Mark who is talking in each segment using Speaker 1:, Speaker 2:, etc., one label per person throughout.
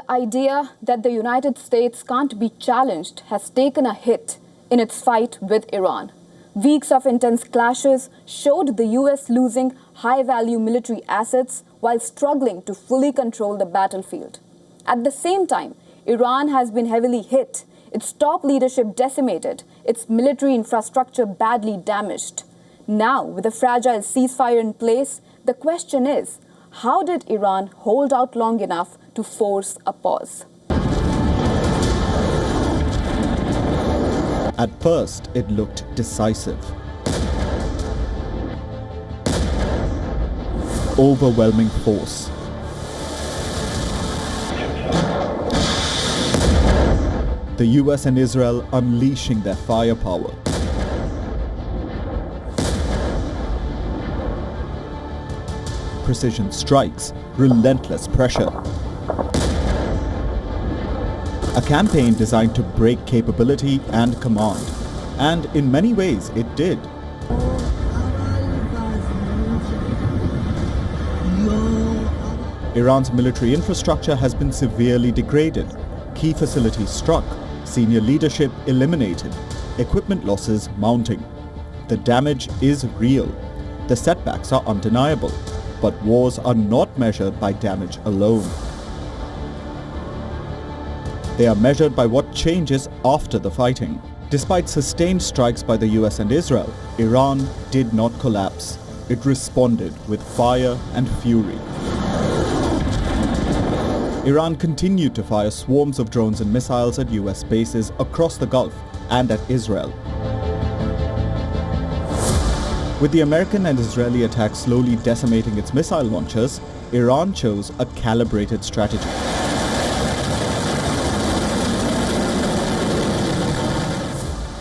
Speaker 1: The idea that the United States can't be challenged has taken a hit in its fight with Iran. Weeks of intense clashes showed the US losing high-value military assets while struggling to fully control the battlefield. At the same time, Iran has been heavily hit, its top leadership decimated, its military infrastructure badly damaged. Now, with a fragile ceasefire in place, the question is, how did Iran hold out long enough to force a pause?
Speaker 2: At first, it looked decisive. Overwhelming force. The US and Israel unleashing their firepower. Precision strikes, relentless pressure. A campaign designed to break capability and command. And in many ways, it did. Iran's military infrastructure has been severely degraded. Key facilities struck, senior leadership eliminated, equipment losses mounting. The damage is real. The setbacks are undeniable. But wars are not measured by damage alone. They are measured by what changes after the fighting. Despite sustained strikes by the US and Israel, Iran did not collapse. It responded with fire and fury. Iran continued to fire swarms of drones and missiles at US bases across the Gulf and at Israel. With the American and Israeli attacks slowly decimating its missile launchers, Iran chose a calibrated strategy.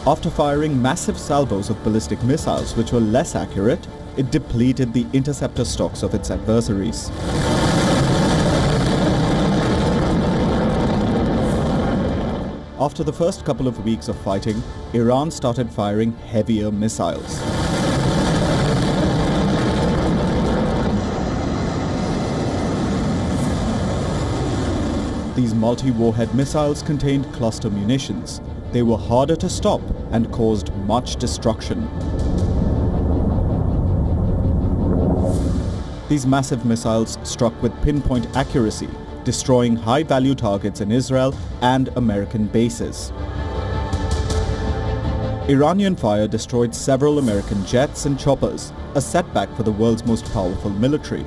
Speaker 2: After firing massive salvos of ballistic missiles which were less accurate, it depleted the interceptor stocks of its adversaries. After the first couple of weeks of fighting, Iran started firing heavier missiles. These multi-warhead missiles contained cluster munitions. They were harder to stop and caused much destruction. These massive missiles struck with pinpoint accuracy, destroying high-value targets in Israel and American bases. Iranian fire destroyed several American jets and choppers, a setback for the world's most powerful military.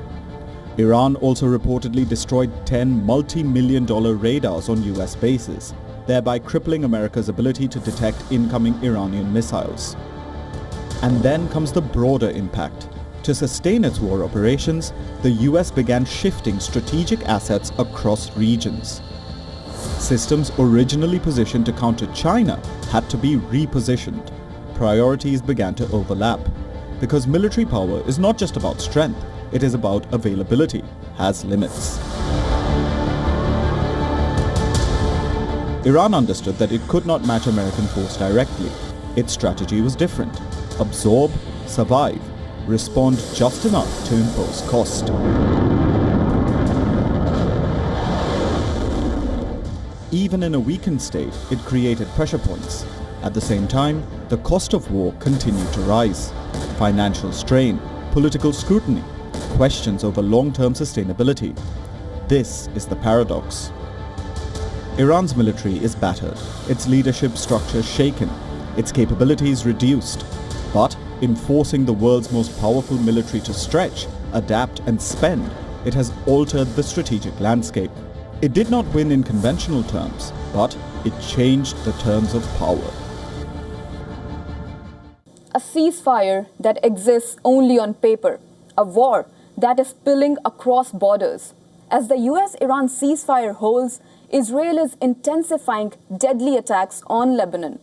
Speaker 2: Iran also reportedly destroyed 10 multi-million-dollar radars on US bases, thereby crippling America's ability to detect incoming Iranian missiles. And then comes the broader impact. To sustain its war operations, the US began shifting strategic assets across regions. Systems originally positioned to counter China had to be repositioned. Priorities began to overlap. Because military power is not just about strength, it is about availability, has limits. Iran understood that it could not match American force directly. Its strategy was different. Absorb, survive, respond just enough to impose cost. Even in a weakened state, it created pressure points. At the same time, the cost of war continued to rise. Financial strain, political scrutiny, questions over long-term sustainability. This is the paradox. Iran's military is battered, its leadership structure shaken, its capabilities reduced. But in forcing the world's most powerful military to stretch, adapt and spend, it has altered the strategic landscape. It did not win in conventional terms, but it changed the terms of power.
Speaker 1: A ceasefire that exists only on paper, a war that is spilling across borders. As the US-Iran ceasefire holds, Israel is intensifying deadly attacks on Lebanon.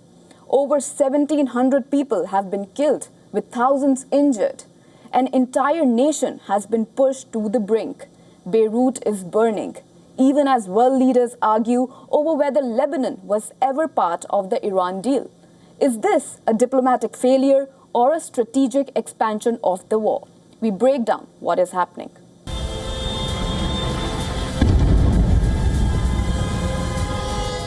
Speaker 1: Over 1,700 people have been killed, with thousands injured. An entire nation has been pushed to the brink. Beirut is burning, even as world leaders argue over whether Lebanon was ever part of the Iran deal. Is this a diplomatic failure or a strategic expansion of the war? We break down what is happening.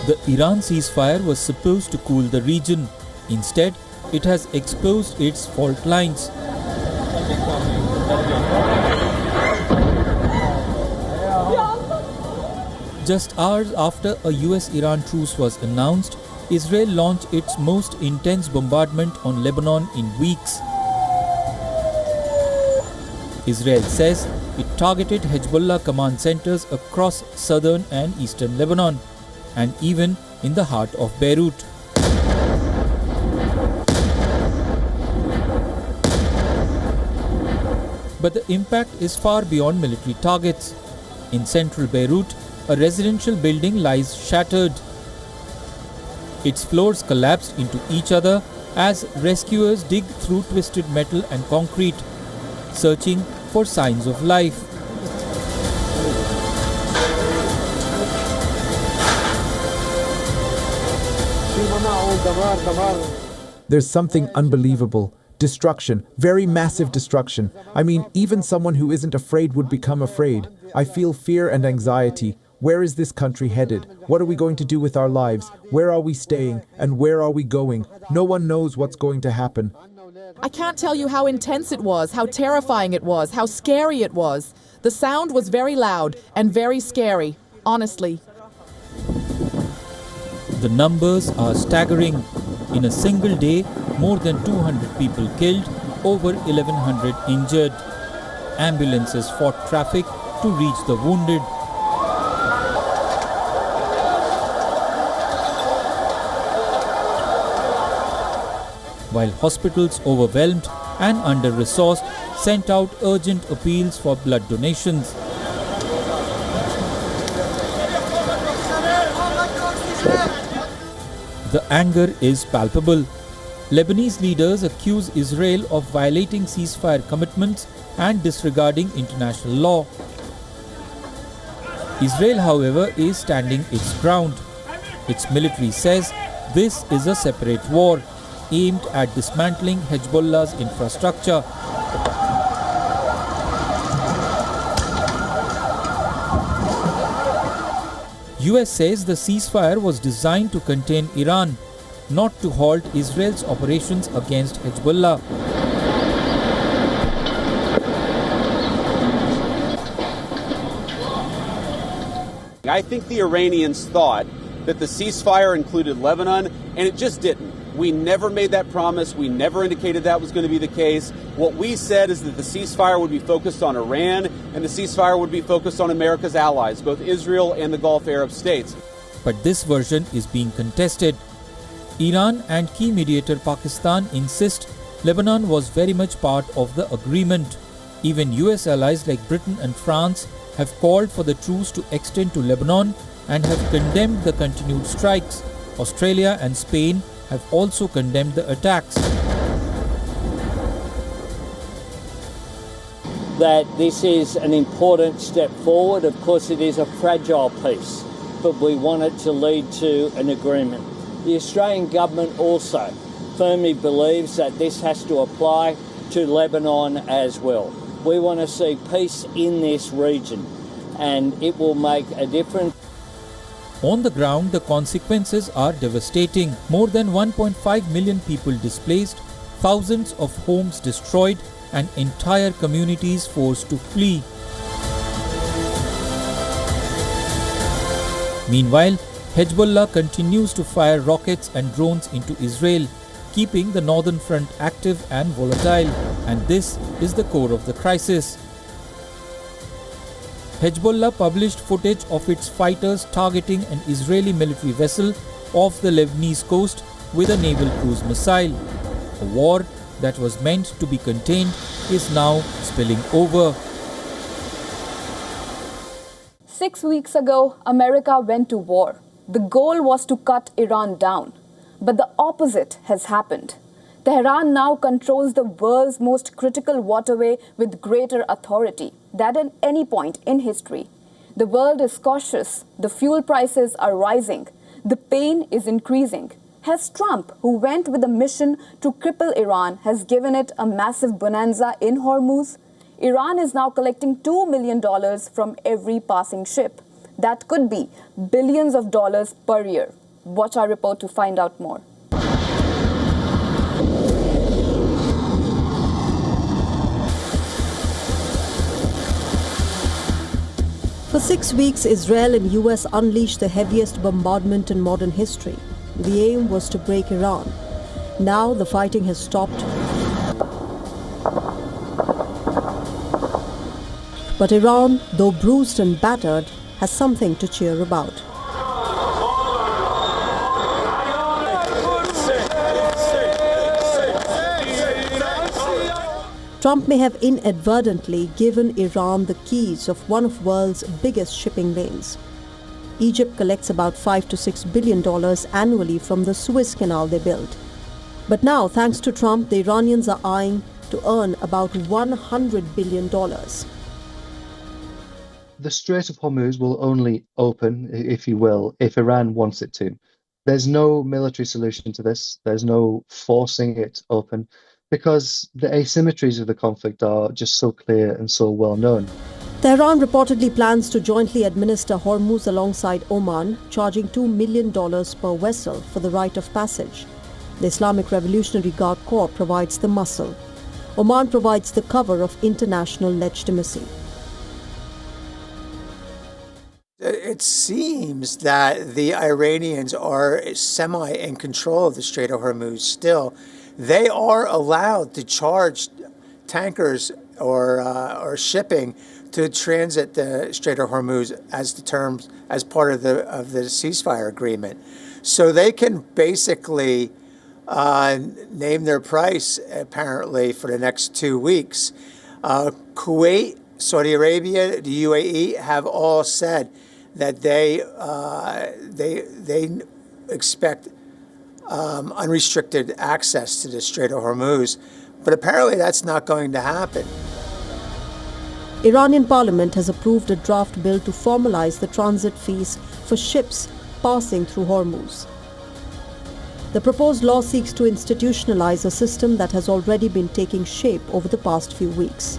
Speaker 3: The Iran ceasefire was supposed to cool the region. Instead, it has exposed its fault lines. Just hours after a US-Iran truce was announced, Israel launched its most intense bombardment on Lebanon in weeks. Israel says it targeted Hezbollah command centers across southern and eastern Lebanon, and even in the heart of Beirut. But the impact is far beyond military targets. In central Beirut, a residential building lies shattered. Its floors collapsed into each other as rescuers dig through twisted metal and concrete, searching for signs of life.
Speaker 4: There's something unbelievable. Destruction, very massive destruction. I mean, even someone who isn't afraid would become afraid. I feel fear and anxiety. Where is this country headed? What are we going to do with our lives? Where are we staying? And where are we going? No one knows what's going to happen.
Speaker 5: I can't tell you how intense it was, how terrifying it was, how scary it was. The sound was very loud and very scary, honestly.
Speaker 3: The numbers are staggering. In a single day, more than 200 people killed, over 1,100 injured. Ambulances fought traffic to reach the wounded. While hospitals overwhelmed and under-resourced sent out urgent appeals for blood donations. The anger is palpable. Lebanese leaders accuse Israel of violating ceasefire commitments and disregarding international law. Israel, however, is standing its ground. Its military says this is a separate war aimed at dismantling Hezbollah's infrastructure. US says the ceasefire was designed to contain Iran, not to halt Israel's operations against Hezbollah.
Speaker 6: I think the Iranians thought that the ceasefire included Lebanon, and it just didn't. We never made that promise. We never indicated that was going to be the case. What we said is that the ceasefire would be focused on Iran, and the ceasefire would be focused on America's allies, both Israel and the Gulf Arab states.
Speaker 3: But this version is being contested. Iran and key mediator Pakistan insist Lebanon was very much part of the agreement. Even US allies like Britain and France have called for the truce to extend to Lebanon and have condemned the continued strikes. Australia and Spain have also condemned the attacks.
Speaker 7: That this is an important step forward. Of course, it is a fragile peace, but we want it to lead to an agreement. The Australian government also firmly believes that this has to apply to Lebanon as well. We want to see peace in this region, and it will make a difference.
Speaker 3: On the ground, the consequences are devastating. More than 1.5 million people displaced, thousands of homes destroyed, and entire communities forced to flee. Meanwhile, Hezbollah continues to fire rockets and drones into Israel, keeping the northern front active and volatile. And this is the core of the crisis. Hezbollah published footage of its fighters targeting an Israeli military vessel off the Lebanese coast with a naval cruise missile. A war that was meant to be contained is now spilling over.
Speaker 1: 6 weeks ago, America went to war. The goal was to cut Iran down. But the opposite has happened. Tehran now controls the world's most critical waterway with greater authority than at any point in history. The world is cautious. The fuel prices are rising. The pain is increasing. Has Trump, who went with a mission to cripple Iran, has given it a massive bonanza in Hormuz? Iran is now collecting $2 million from every passing ship. That could be billions of dollars per year. Watch our report to find out more.
Speaker 8: For 6 weeks, Israel and US unleashed the heaviest bombardment in modern history. The aim was to break Iran. Now the fighting has stopped. But Iran, though bruised and battered, has something to cheer about. Trump may have inadvertently given Iran the keys of one of the world's biggest shipping lanes. Egypt collects about $5 to $6 billion annually from the Suez Canal they built. But now, thanks to Trump, the Iranians are eyeing to earn about $100 billion.
Speaker 9: The Strait of Hormuz will only open, if you will, if Iran wants it to. There's no military solution to this. There's no forcing it open, because the asymmetries of the conflict are just so clear and so well known.
Speaker 8: Tehran reportedly plans to jointly administer Hormuz alongside Oman, charging $2 million per vessel for the right of passage. The Islamic Revolutionary Guard Corps provides the muscle. Oman provides the cover of international legitimacy.
Speaker 10: It seems that the Iranians are semi in control of the Strait of Hormuz still. They are allowed to charge tankers or shipping to transit the Strait of Hormuz as part of the ceasefire agreement. So they can basically name their price apparently for the next 2 weeks. Kuwait, Saudi Arabia, the UAE have all said that they expect unrestricted access to the Strait of Hormuz, but apparently that's not going to happen.
Speaker 8: Iranian parliament has approved a draft bill to formalize the transit fees for ships passing through Hormuz. The proposed law seeks to institutionalize a system that has already been taking shape over the past few weeks.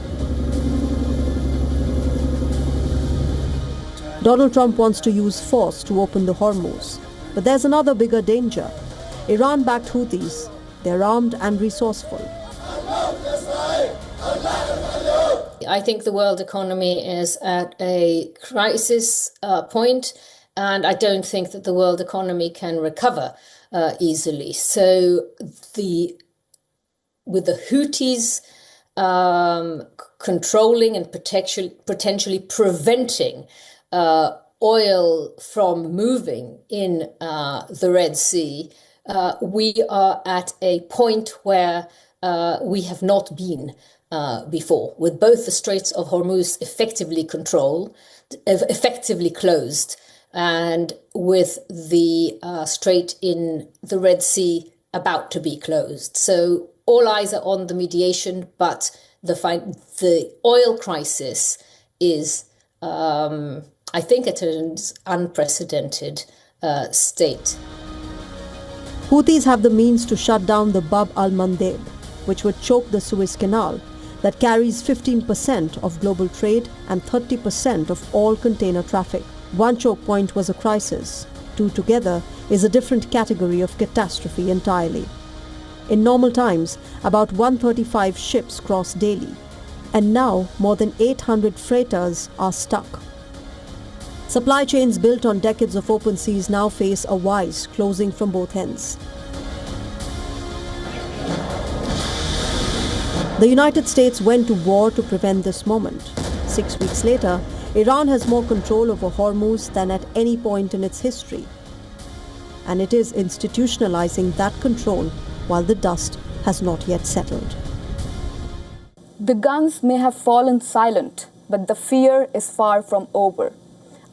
Speaker 8: Donald Trump wants to use force to open the Hormuz. But there's another bigger danger. Iran-backed Houthis, they're armed and resourceful.
Speaker 11: I think the world economy is at a crisis point, and I don't think that the world economy can recover easily. So with the Houthis controlling and potentially preventing oil from moving in the Red Sea, we are at a point where we have not been before, with both the Straits of Hormuz effectively closed, and with the strait in the Red Sea about to be closed. So all eyes are on the mediation, but the oil crisis is, I think, at an unprecedented state.
Speaker 8: Houthis have the means to shut down the Bab al-Mandeb, which would choke the Suez Canal that carries 15% of global trade and 30% of all container traffic. One choke point was a crisis. Two together is a different category of catastrophe entirely. In normal times, about 135 ships cross daily, and now more than 800 freighters are stuck. Supply chains built on decades of open seas now face a vise closing from both ends. The United States went to war to prevent this moment. 6 weeks later, Iran has more control over Hormuz than at any point in its history. And it is institutionalizing that control while the dust has not yet settled.
Speaker 1: The guns may have fallen silent, but the fear is far from over.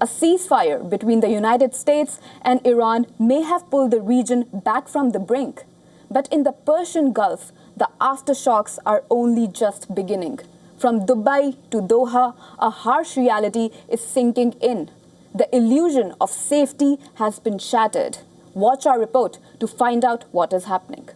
Speaker 1: A ceasefire between the United States and Iran may have pulled the region back from the brink. But in the Persian Gulf, the aftershocks are only just beginning. From Dubai to Doha, a harsh reality is sinking in. The illusion of safety has been shattered. Watch our report to find out what is happening.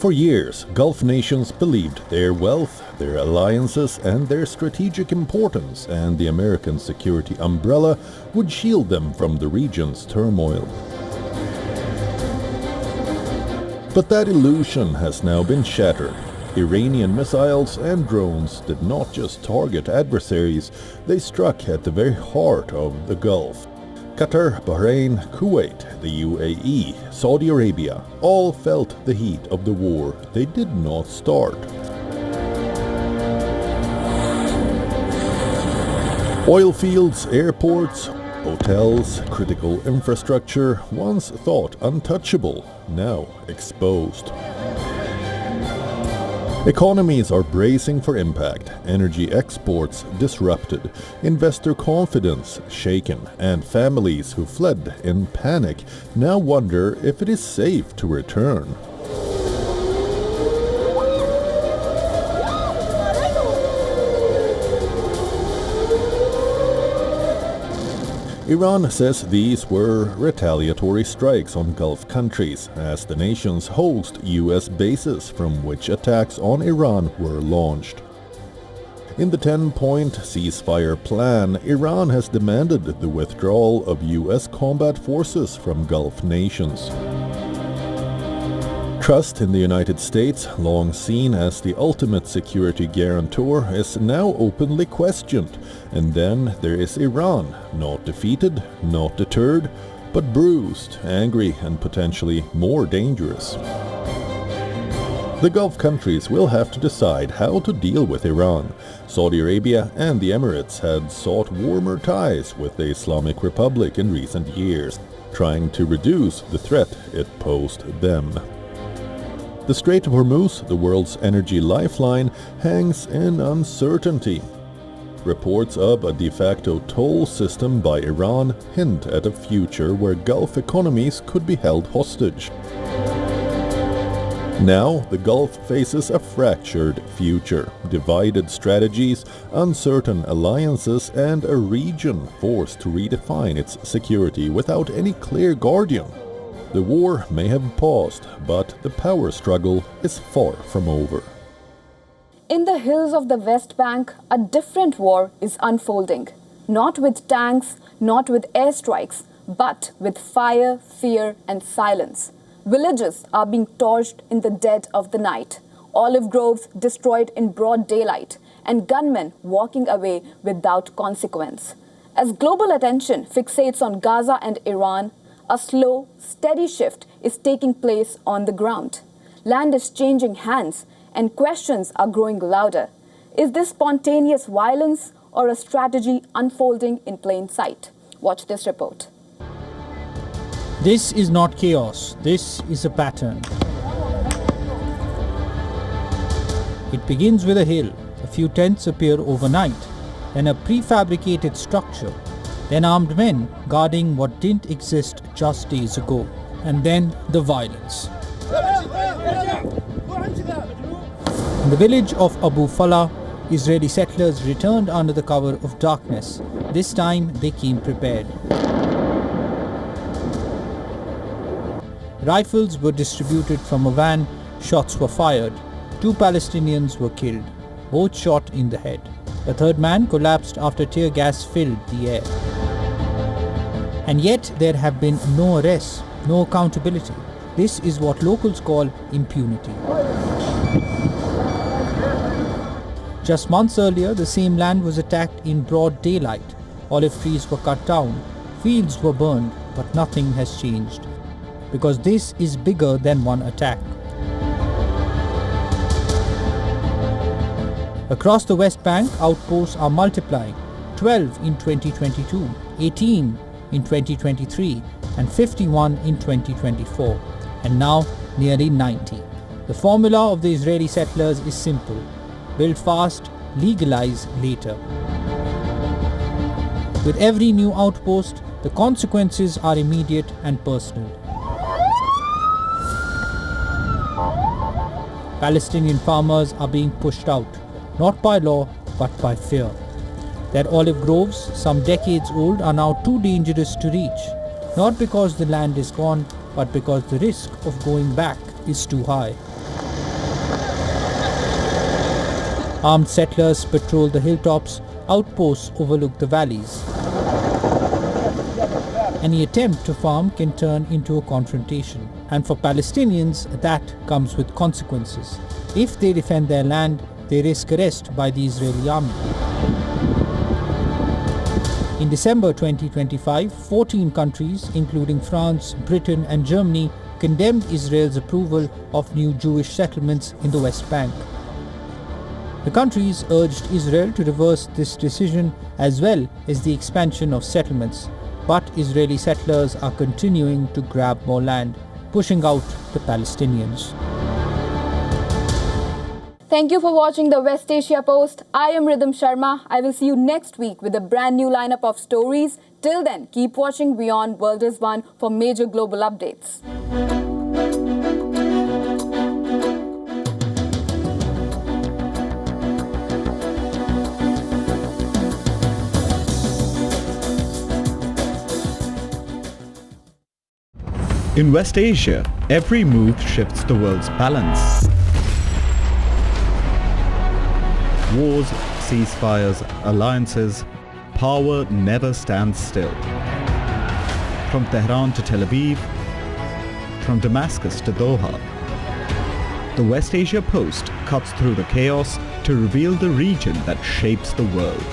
Speaker 12: For years, Gulf nations believed their wealth, their alliances, and their strategic importance and the American security umbrella would shield them from the region's turmoil. But that illusion has now been shattered. Iranian missiles and drones did not just target adversaries, they struck at the very heart of the Gulf. Qatar, Bahrain, Kuwait, the UAE, Saudi Arabia all felt the heat of the war they did not start. Oil fields, airports, hotels, critical infrastructure, once thought untouchable, now exposed. Economies are bracing for impact, energy exports disrupted, investor confidence shaken, and families who fled in panic now wonder if it is safe to return. Iran says these were retaliatory strikes on Gulf countries as the nations host US bases from which attacks on Iran were launched. In the 10-point ceasefire plan, Iran has demanded the withdrawal of US combat forces from Gulf nations. Trust in the United States, long seen as the ultimate security guarantor, is now openly questioned. And then there is Iran, not defeated, not deterred, but bruised, angry, and potentially more dangerous. The Gulf countries will have to decide how to deal with Iran. Saudi Arabia and the Emirates had sought warmer ties with the Islamic Republic in recent years, trying to reduce the threat it posed them. The Strait of Hormuz, the world's energy lifeline, hangs in uncertainty. Reports of a de facto toll system by Iran hint at a future where Gulf economies could be held hostage. Now, the Gulf faces a fractured future, divided strategies, uncertain alliances, and a region forced to redefine its security without any clear guardian. The war may have paused, but the power struggle is far from over.
Speaker 1: In the hills of the West Bank, a different war is unfolding. Not with tanks, not with airstrikes, but with fire, fear, and silence. Villages are being torched in the dead of the night, olive groves destroyed in broad daylight, and gunmen walking away without consequence. As global attention fixates on Gaza and Iran, a slow, steady shift is taking place on the ground. Land is changing hands, and questions are growing louder. Is this spontaneous violence or a strategy unfolding in plain sight? Watch this report.
Speaker 3: This is not chaos, this is a pattern. It begins with a hill, a few tents appear overnight, then a prefabricated structure, then armed men guarding what didn't exist just days ago, and then the violence. In the village of Abu Falah, Israeli settlers returned under the cover of darkness. This time they came prepared. Rifles were distributed from a van, shots were fired. 2 Palestinians were killed, both shot in the head. A third man collapsed after tear gas filled the air. And yet there have been no arrests, no accountability. This is what locals call impunity. Just months earlier, the same land was attacked in broad daylight. Olive trees were cut down, fields were burned, but nothing has changed. Because this is bigger than one attack. Across the West Bank, outposts are multiplying. 12 in 2022, 18 in 2023, and 51 in 2024, and now nearly 90. The formula of the Israeli settlers is simple: build fast, legalize later. With every new outpost, the consequences are immediate and personal. Palestinian farmers are being pushed out, not by law, but by fear. Their olive groves, some decades old, are now too dangerous to reach, not because the land is gone, but because the risk of going back is too high. Armed settlers patrol the hilltops, outposts overlook the valleys. Any attempt to farm can turn into a confrontation. And for Palestinians, that comes with consequences. If they defend their land, they risk arrest by the Israeli army. In December 2025, 14 countries, including France, Britain and Germany, condemned Israel's approval of new Jewish settlements in the West Bank. The countries urged Israel to reverse this decision as well as the expansion of settlements, but Israeli settlers are continuing to grab more land, pushing out the Palestinians.
Speaker 1: Thank you for watching the West Asia Post. I am Rhythm Sharma. I will see you next week with a brand new lineup of stories. Till then, keep watching WION World is One for major global updates.
Speaker 2: In West Asia, every move shifts the world's balance. Wars, ceasefires, alliances, power never stands still. From Tehran to Tel Aviv, from Damascus to Doha, the West Asia Post cuts through the chaos to reveal the region that shapes the world.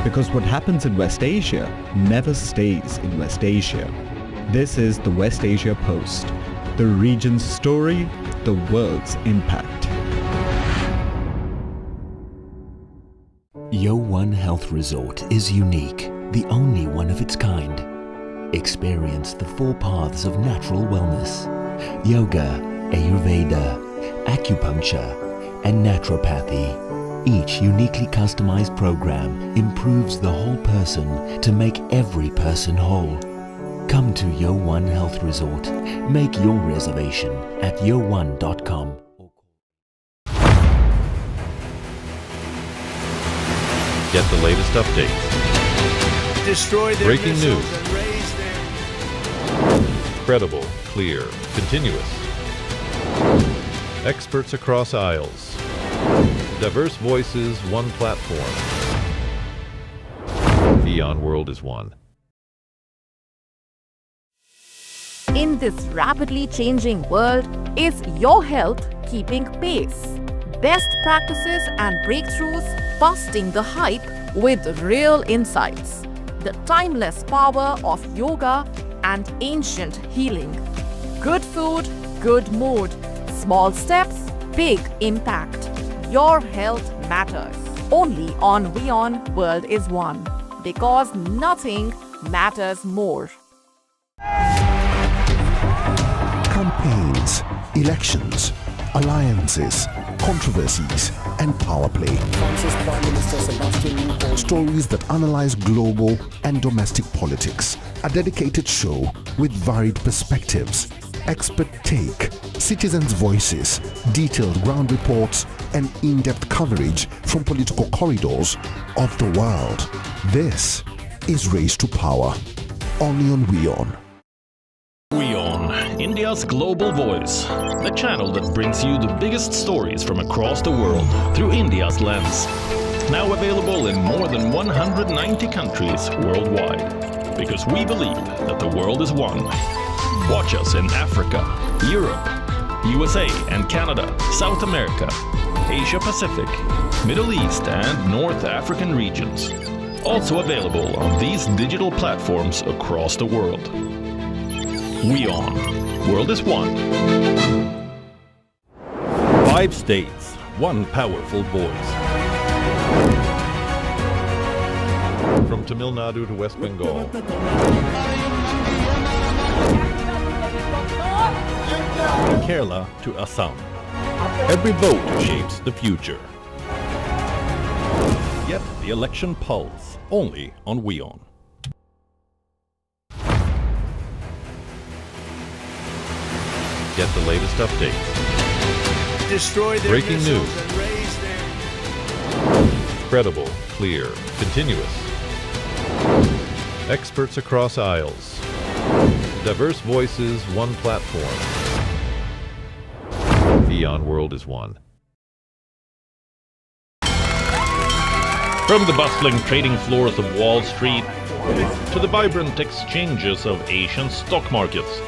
Speaker 2: Because what happens in West Asia never stays in West Asia. This is the West Asia Post, the region's story, the world's impact.
Speaker 13: WION Health Resort is unique, the only one of its kind. Experience the 4 paths of natural wellness: yoga, Ayurveda, acupuncture, and naturopathy. Each uniquely customized program improves the whole person to make every person whole. Come to WION Health Resort. Make your reservation at WION.com.
Speaker 12: Get the latest updates.
Speaker 10: Destroy their
Speaker 12: Breaking
Speaker 10: missiles
Speaker 12: news.
Speaker 10: and raise their...
Speaker 12: Credible, clear, continuous. Experts across aisles. Diverse voices, one platform. WION World is One.
Speaker 14: In this rapidly changing world, is your health keeping pace? Best practices and breakthroughs busting the hype with real insights. The timeless power of yoga and ancient healing. Good food, good mood. Small steps, big impact. Your health matters. Only on WION World is One. Because nothing matters more.
Speaker 15: Campaigns, elections, alliances, controversies, and power play. Stories that analyze global and domestic politics. A dedicated show with varied perspectives, expert take, citizens' voices, detailed ground reports, and in-depth coverage from political corridors of the world. This is Race to Power, only on WION.
Speaker 16: WION, India's global voice, the channel that brings you the biggest stories from across the world through India's lens. Now available in more than 190 countries worldwide, because we believe that the world is one. Watch us in Africa, Europe, USA and Canada, South America, Asia Pacific, Middle East and North African regions. Also available on these digital platforms across the world. WION, World is One.
Speaker 12: 5 states, one powerful voice. From Tamil Nadu to West Bengal. From Kerala to Assam. Every vote shapes the future. Get the election pulse, only on WION. Get the latest updates.
Speaker 10: Destroy their
Speaker 12: Breaking
Speaker 10: missiles
Speaker 12: news.
Speaker 10: and raise their...
Speaker 12: Credible, clear, continuous. Experts across aisles. Diverse voices, one platform. WION World is one.
Speaker 16: From the bustling trading floors of Wall Street to the vibrant exchanges of Asian stock markets,